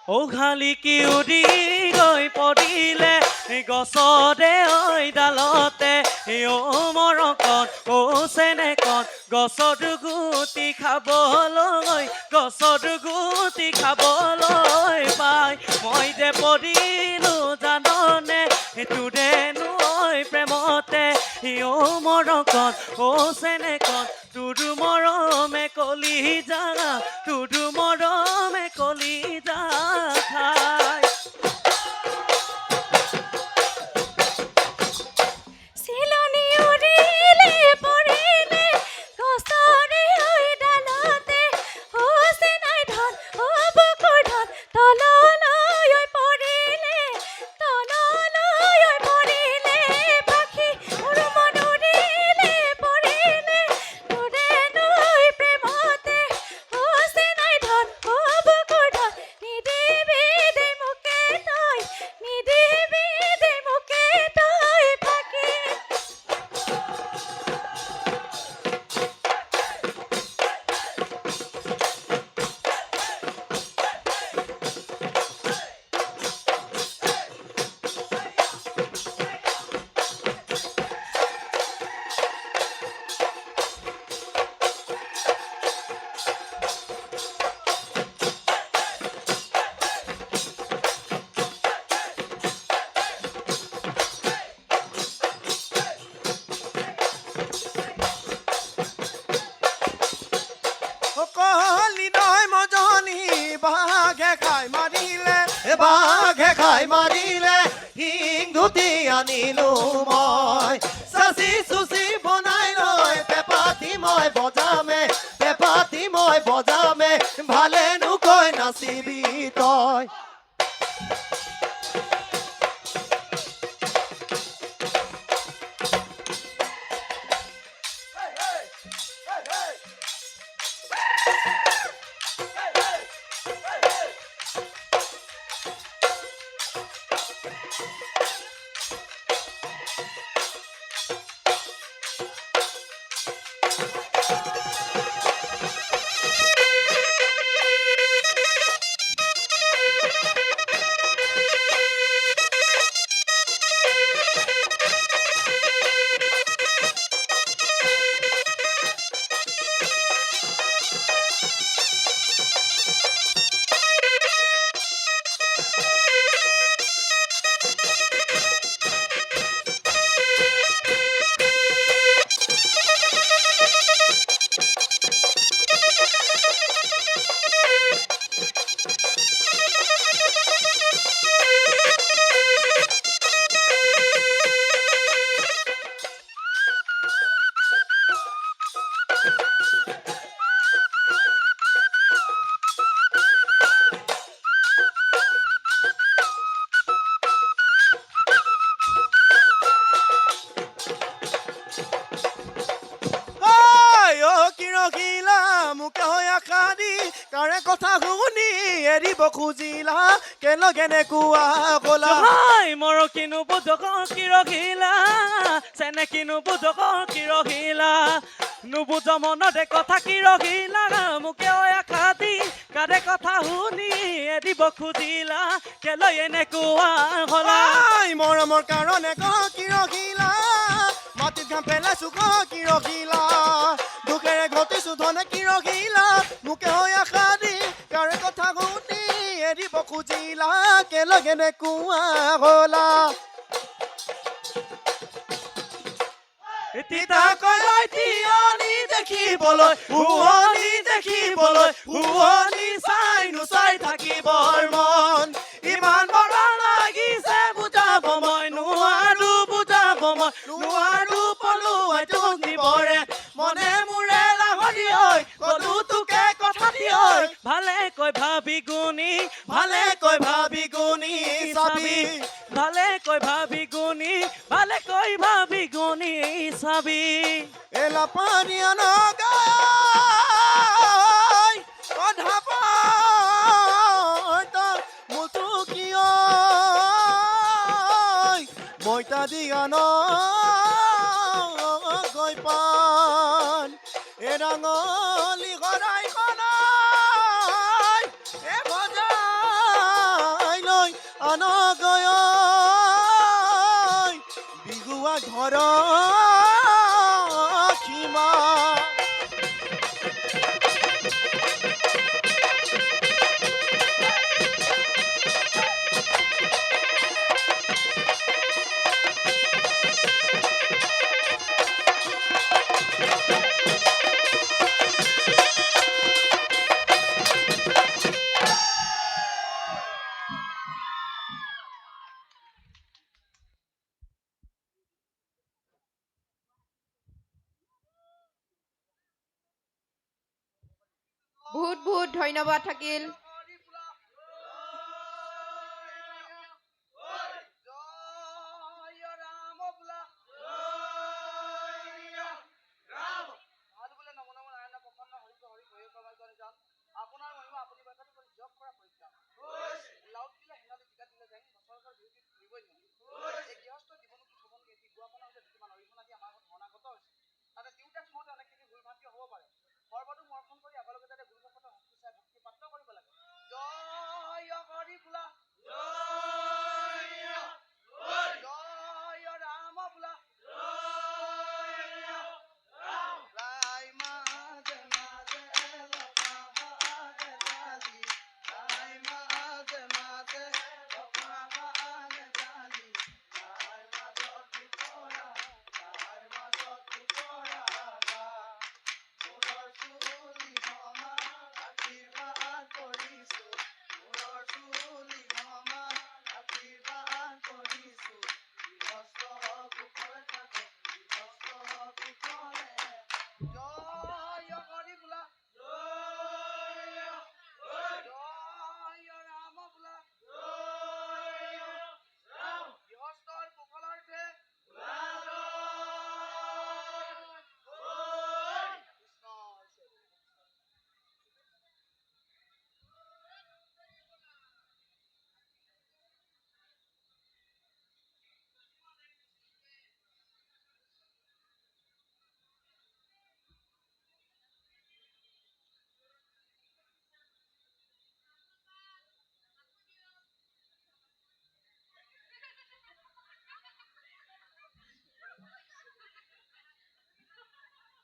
উঘালি কি উৰি গৈ পৰিলে গছৰে ঐ ডালতে ও মৰকত ও চেনেকত গছৰ গুটি খাবলৈ গছৰ গুটি খাবলৈ পাই মই যে পৰিলো জাননে তোৰেনো ঐ প্ৰেমতে ও মৰকত ও চেনেকত তোৰ মৰমে কলিজা তোৰ মৰমে কলিজা খাই চিলনি উৰিলে পৰিলে গছৰে ঐ ডালতে ও চেনাই ধন ও বুকুৰ ধন তললৈ ঐ পৰিলে তললৈ ঐ পৰিলে পাখি মোৰ মন উৰিলে পৰিলে তোৰেনো ঐ প্ৰেমতে ও চেনাই ধন ও বুকুৰ ধন নিদিবি দেই মোকে তই নিদিবি দেই মোকে তই পাখি কলি নয় মজনী বাঘে খাই মাৰিলে বাঘে খাই মাৰিলে হিং ধুতি আনিলো মই চাচি চুচি বনাই লৈ পেপাতি মই বজামে ভালে নুকৈ নাচিবি তই কাৰে কথা শুনি এৰিব খুজিলা কেনে কোৱা ক'লা মোৰ কিনো বুধক কি ৰখিলা চেনে কিনো বুধক কি ৰখিলা নুবুজ মনতে কথা কি ৰখিলা মোকে আশা দি কাৰে কথা শুনি এৰিব খুজিলা কেলৈ এনেকুৱা হলা মৰমৰ কাৰণে কি ৰখিলা মাটিত ঘাম পেলাইছো কি ৰখিলা দুখেৰে ঘটিছো ধনে কি ৰখিলা মোকে আশা দি কাৰে কথা শুনি এৰিব খুজিলা কেলৈ এনেকুৱা হলা তিতা কয় টিয়নি দেখিবলৈ শুৱনি চাই থাকিবৰ মন ইমান বৰা লাগিছে বুজাব মই নোৱাৰো পলুৱাই তোক নিবৰে মনে মোৰে লাহৰি ঐ কলো তোকে কথা দি ঐ ভালে কৈ ভাবি গুণি চাবি ভালে কৈ ভাবি গুণি চাবি এলা পানিয়া নগাই কথা পাই মুতু কিয় মইতা দিয়া ন গৈ পান এ ডাঙলি গৰাই খনাই এ ভজা অনগয় বিগুৱা ঘৰ সীমা বহুত বহুত ধন্যবাদ থাকিল